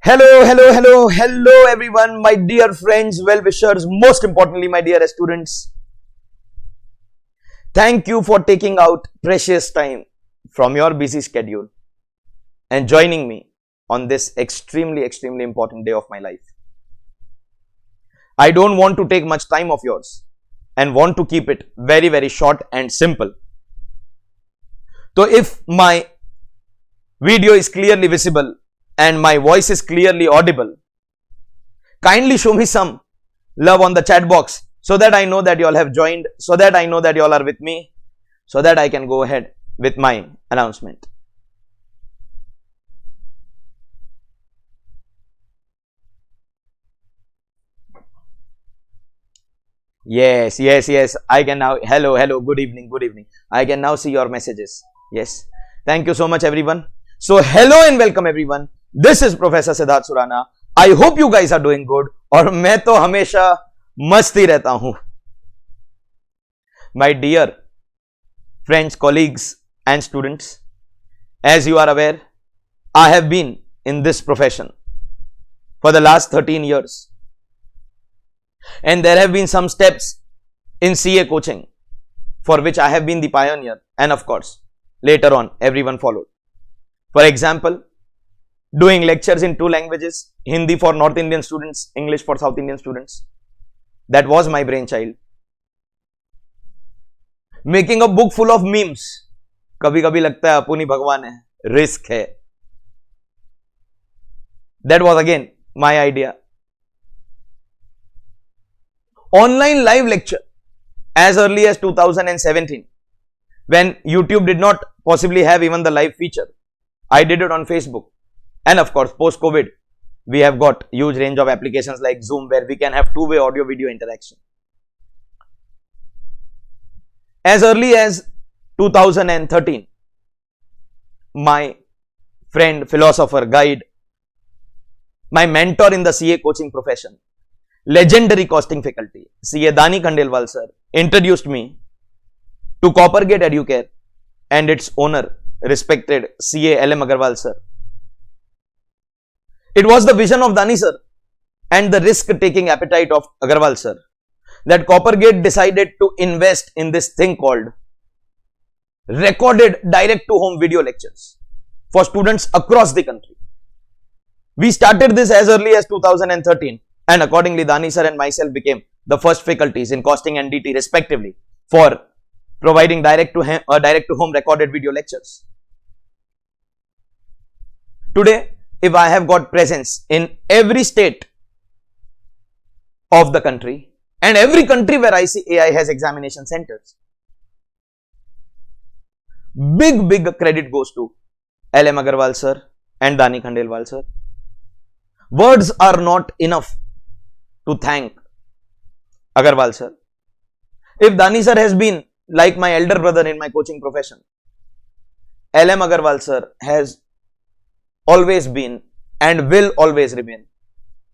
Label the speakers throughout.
Speaker 1: Hello, hello, hello, hello everyone, my dear friends, well-wishers, most importantly, my dear students. Thank you for taking out precious time from your busy schedule and joining me on this extremely important day of my life. I don't want to take much time of yours and want to keep it very short and simple. So if my video is clearly visible and my voice is clearly audible, kindly show me some love on the chat box so that I know that you all have joined, so that I know that you all are with me, so that I can go ahead with my announcement. Yes, I can now, hello, good evening. I can now see your messages. Yes, thank you so much everyone. So hello and welcome everyone. This is Professor Siddharth Surana. I hope you guys are doing good. और मैं तो हमेशा मस्ती रहता हूँ. My dear friends, colleagues and students, as you are aware, I have been in this profession for the last 13 years. And there have been some steps in CA coaching for which I have been the pioneer, and of course, later on everyone followed. For example, doing lectures in 2 languages, Hindi for North Indian students, English for South Indian students. That was my brainchild. Making a book full of memes. कभी कभी लगता है अपुनी भगवान है, risk है. That was again my idea. Online live lecture as early as 2017, when YouTube did not possibly have even the live feature. I did it on Facebook. And of course, post-COVID, we have got huge range of applications like Zoom where we can have two-way audio-video interaction. As early as 2013, my friend, philosopher, guide, my mentor in the CA coaching profession, legendary costing faculty, CA Dani Khandelwal sir, introduced me to Coppergate Educare and its owner, respected CA LM Agarwal sir. It was the vision of Dani sir and the risk-taking appetite of Agarwal sir that Coppergate decided to invest in this thing called recorded direct-to-home video lectures for students across the country. We started this as early as 2013, and accordingly Dani sir and myself became the first faculties in costing and DT respectively for providing direct-to-home recorded video lectures. Today, if I have got presence in every state of the country and every country where ICAI has examination centers, big credit goes to LM Agarwal sir and Dani Khandelwal sir. Words are not enough to thank Agarwal sir. If Dani sir has been like my elder brother in my coaching profession, LM Agarwal sir has always been and will always remain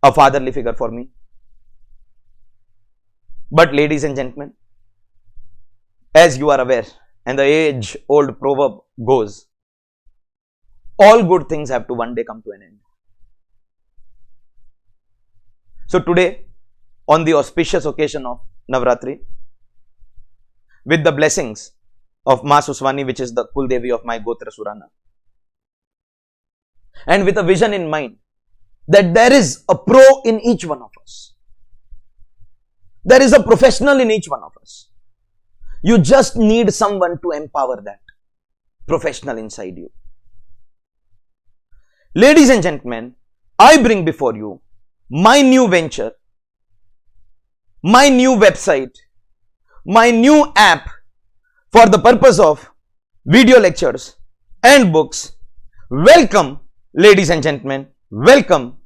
Speaker 1: a fatherly figure for me. But ladies and gentlemen, as you are aware, and the age-old proverb goes, all good things have to one day come to an end. So today, on the auspicious occasion of Navratri, with the blessings of Ma Suswani, which is the Kuldevi of my Gotra Surana, and with a vision in mind that there is a pro in each one of us. There is a professional in each one of us. You just need someone to empower that professional inside you. Ladies and gentlemen, I bring before you my new venture, my new website, my new app for the purpose of video lectures and books. Welcome, ladies and gentlemen, welcome.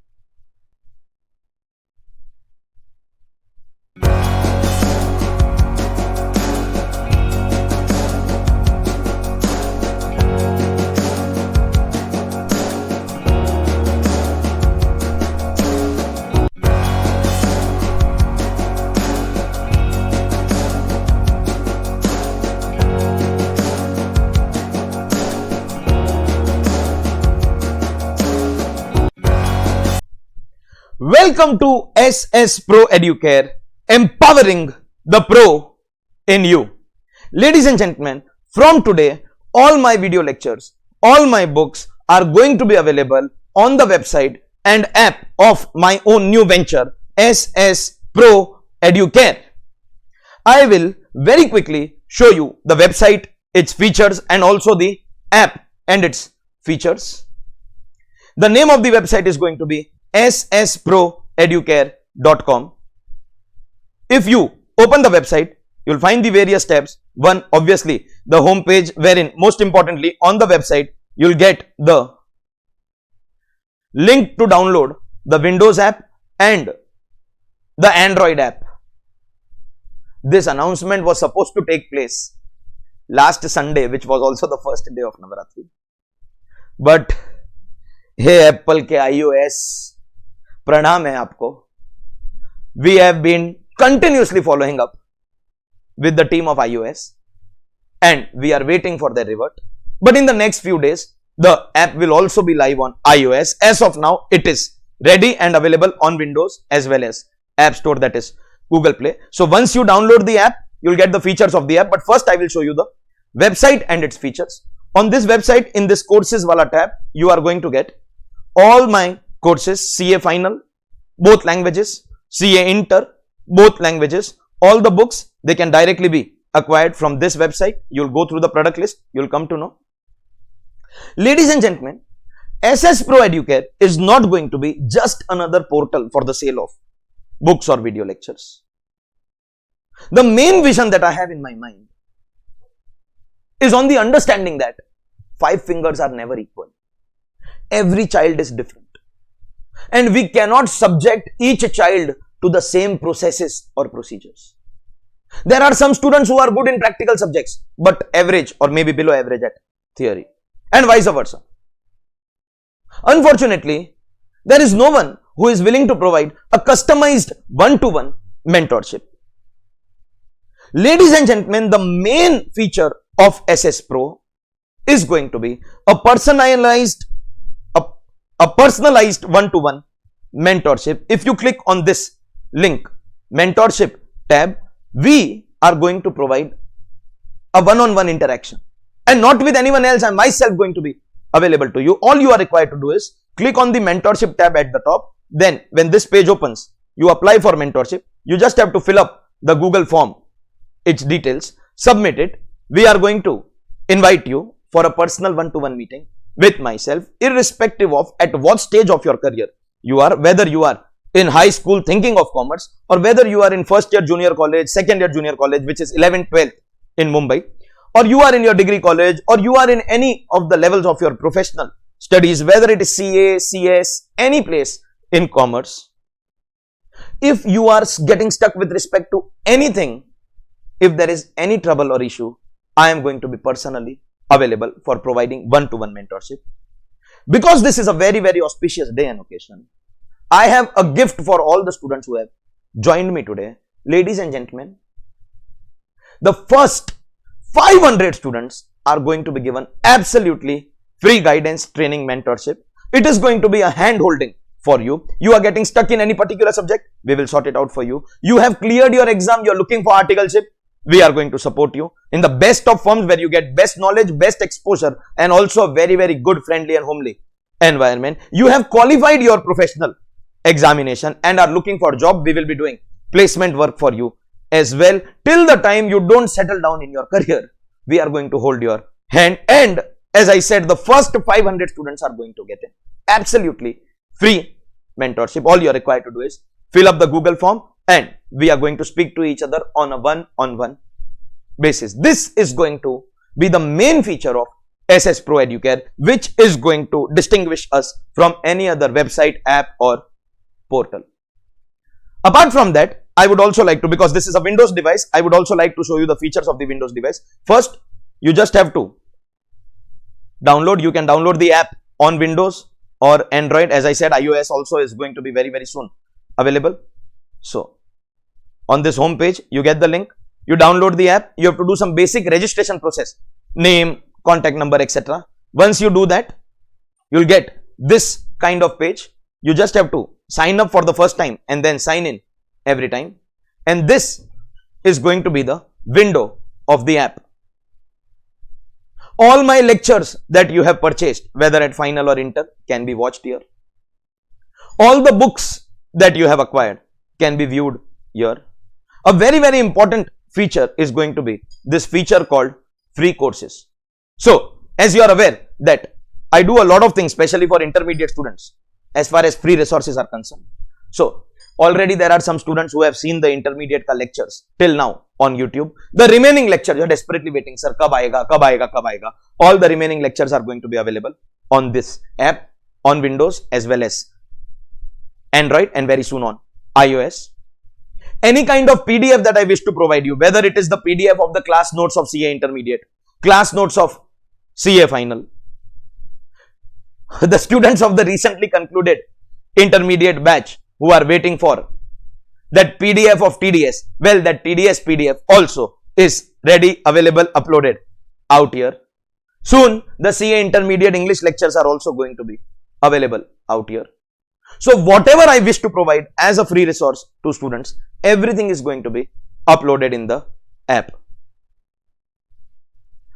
Speaker 1: Welcome to SS Pro Educare, empowering the pro in you. Ladies and gentlemen, from today, all my video lectures, all my books are going to be available on the website and app of my own new venture, SS Pro Educare. I will very quickly show you the website, its features, and also the app and its features. The name of the website is going to be ssproeducare.com. If you open the website, you will find the various tabs. One, obviously, the home page, wherein most importantly on the website, you will get the link to download the Windows app and the Android app. This announcement was supposed to take place last Sunday, which was also the first day of Navaratri. But hey, Apple के iOS, pranam hai aapko. We have been continuously following up with the team of iOS and we are waiting for their revert. But in the next few days, the app will also be live on iOS. As of now, it is ready and available on Windows as well as App Store, that is Google Play. So once you download the app, you will get the features of the app. But first I will show you the website and its features. On this website, in this courses wala tab, you are going to get all my courses, CA Final, both languages, CA Inter, both languages, all the books, they can directly be acquired from this website. You will go through the product list, you will come to know. Ladies and gentlemen, SS Pro Educare is not going to be just another portal for the sale of books or video lectures. The main vision that I have in my mind is on the understanding that 5 fingers are never equal. Every child is different and we cannot subject each child to the same processes or procedures. There are some students who are good in practical subjects but average or maybe below average at theory, and vice versa. Unfortunately, there is no one who is willing to provide a customized one-to-one mentorship. Ladies and gentlemen, the main feature of SS Pro is going to be a personalized one-to-one mentorship. If you click on this link, mentorship tab, we are going to provide a one-on-one interaction and not with anyone else. I myself going to be available to you. All you are required to do is click on the mentorship tab at the top. Then when this page opens, you apply for mentorship. You just have to fill up the Google form, its details, submit it. We are going to invite you for a personal one-to-one meeting with myself, irrespective of at what stage of your career you are, whether you are in high school thinking of commerce or whether you are in first year junior college, second year junior college, which is 11th, 12th in Mumbai, or you are in your degree college, or you are in any of the levels of your professional studies, whether it is CA, CS, any place in commerce. If you are getting stuck with respect to anything, if there is any trouble or issue, I am going to be personally available for providing one-to-one mentorship. Because this is a very, very auspicious day and occasion, I have a gift for all the students who have joined me today. Ladies and gentlemen, the first 500 students are going to be given absolutely free guidance, training, mentorship. It is going to be a hand holding for you. You are getting stuck in any particular subject, we will sort it out for you. You have cleared your exam, you are looking for articleship, we are going to support you in the best of firms where you get best knowledge, best exposure, and also a very, very good, friendly and homely environment. You have qualified your professional examination and are looking for a job. We will be doing placement work for you as well. Till the time you don't settle down in your career, we are going to hold your hand. And as I said, the first 500 students are going to get an absolutely free mentorship. All you are required to do is fill up the Google form and we are going to speak to each other on a one-on-one basis. This is going to be the main feature of SS Pro Educare, which is going to distinguish us from any other website, app or portal. Apart from that, I would also like to, because this is a Windows device, I would also like to show you the features of the Windows device. First, you just have to download. You can download the app on Windows or Android. As I said, iOS also is going to be very, very soon available. So, on this home page, you get the link, you download the app, you have to do some basic registration process, name, contact number, etc. Once you do that, you will get this kind of page. You just have to sign up for the first time and then sign in every time. And this is going to be the window of the app. All my lectures that you have purchased, whether at final or inter, can be watched here. All the books that you have acquired can be viewed here. A very, very important feature is going to be this feature called free courses. So, as you are aware that I do a lot of things, especially for intermediate students, as far as free resources are concerned. So, already there are some students who have seen the intermediate ka lectures till now on YouTube. The remaining lectures, you are desperately waiting, sir, kab aayega, kab aayega, kab aayega. All the remaining lectures are going to be available on this app, on Windows as well as Android, and very soon on iOS. Any kind of PDF that I wish to provide you, whether it is the PDF of the class notes of CA Intermediate, class notes of CA Final, the students of the recently concluded intermediate batch who are waiting for that PDF of TDS, well, that TDS PDF also is ready, available, uploaded out here. Soon, the CA Intermediate English lectures are also going to be available out here. So, whatever I wish to provide as a free resource to students, everything is going to be uploaded in the app.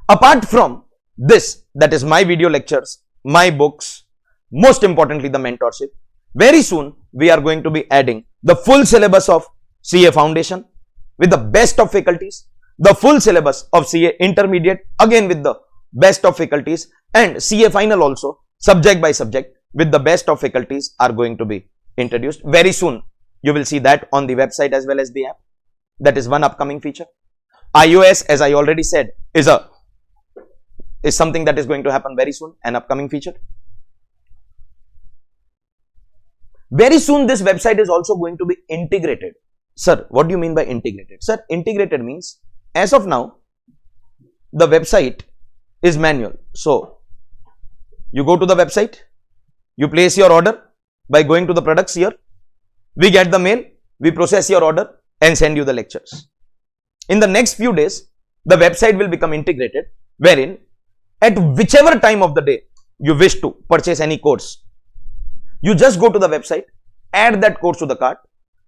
Speaker 1: Apart from this, that is my video lectures, my books, most importantly the mentorship, very soon we are going to be adding the full syllabus of CA Foundation with the best of faculties, the full syllabus of CA Intermediate again with the best of faculties, and CA Final also subject by subject with the best of faculties are going to be introduced. Very soon you will see that on the website as well as the app. That is one upcoming feature. iOS, as I already said, is something that is going to happen very soon, an upcoming feature. Very soon this website is also going to be integrated. Sir, what do you mean by integrated? Sir, integrated means as of now the website is manual. So you go to the website, you place your order by going to the products here, we get the mail, we process your order and send you the lectures. In the next few days, the website will become integrated, wherein at whichever time of the day you wish to purchase any course, you just go to the website, add that course to the cart,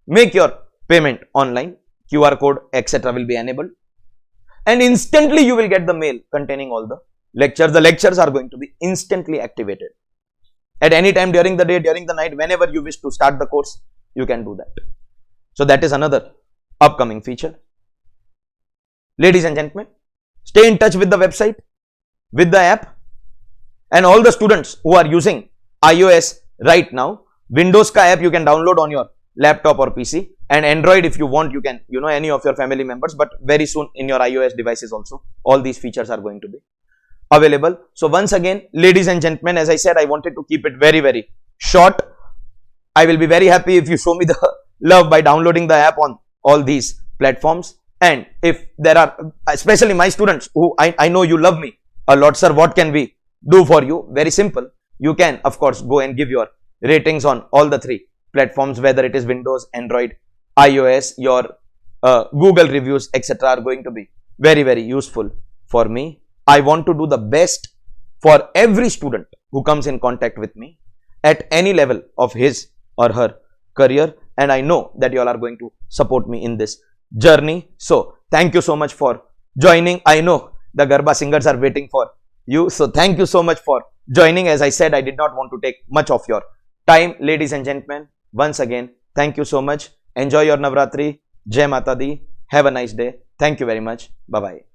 Speaker 1: make your payment online, QR code etc. will be enabled, and instantly you will get the mail containing all the lectures. The lectures are going to be instantly activated. At any time during the day, during the night, whenever you wish to start the course, you can do that. So that is another upcoming feature. Ladies and gentlemen, stay in touch with the website, with the app, and all the students who are using iOS right now, Windows ka app you can download on your laptop or PC, and Android if you want you can, any of your family members, but very soon in your iOS devices also all these features are going to be available. So once again, ladies and gentlemen, as I said, I wanted to keep it very, very short. I will be very happy if you show me the love by downloading the app on all these platforms. And if there are, especially my students who I know you love me a lot, sir, what can we do for you? Very simple. You can, of course, go and give your ratings on all the three platforms, whether it is Windows, Android, iOS, your Google reviews, etc. are going to be very, very useful for me. I want to do the best for every student who comes in contact with me at any level of his or her career, and I know that you all are going to support me in this journey. So thank you so much for joining. I know the Garba singers are waiting for you, so thank you so much for joining. As I said, I did not want to take much of your time. Ladies and gentlemen, once again, thank you so much. Enjoy your Navratri. Jai Mata Di. Have a nice day. Thank you very much. Bye bye.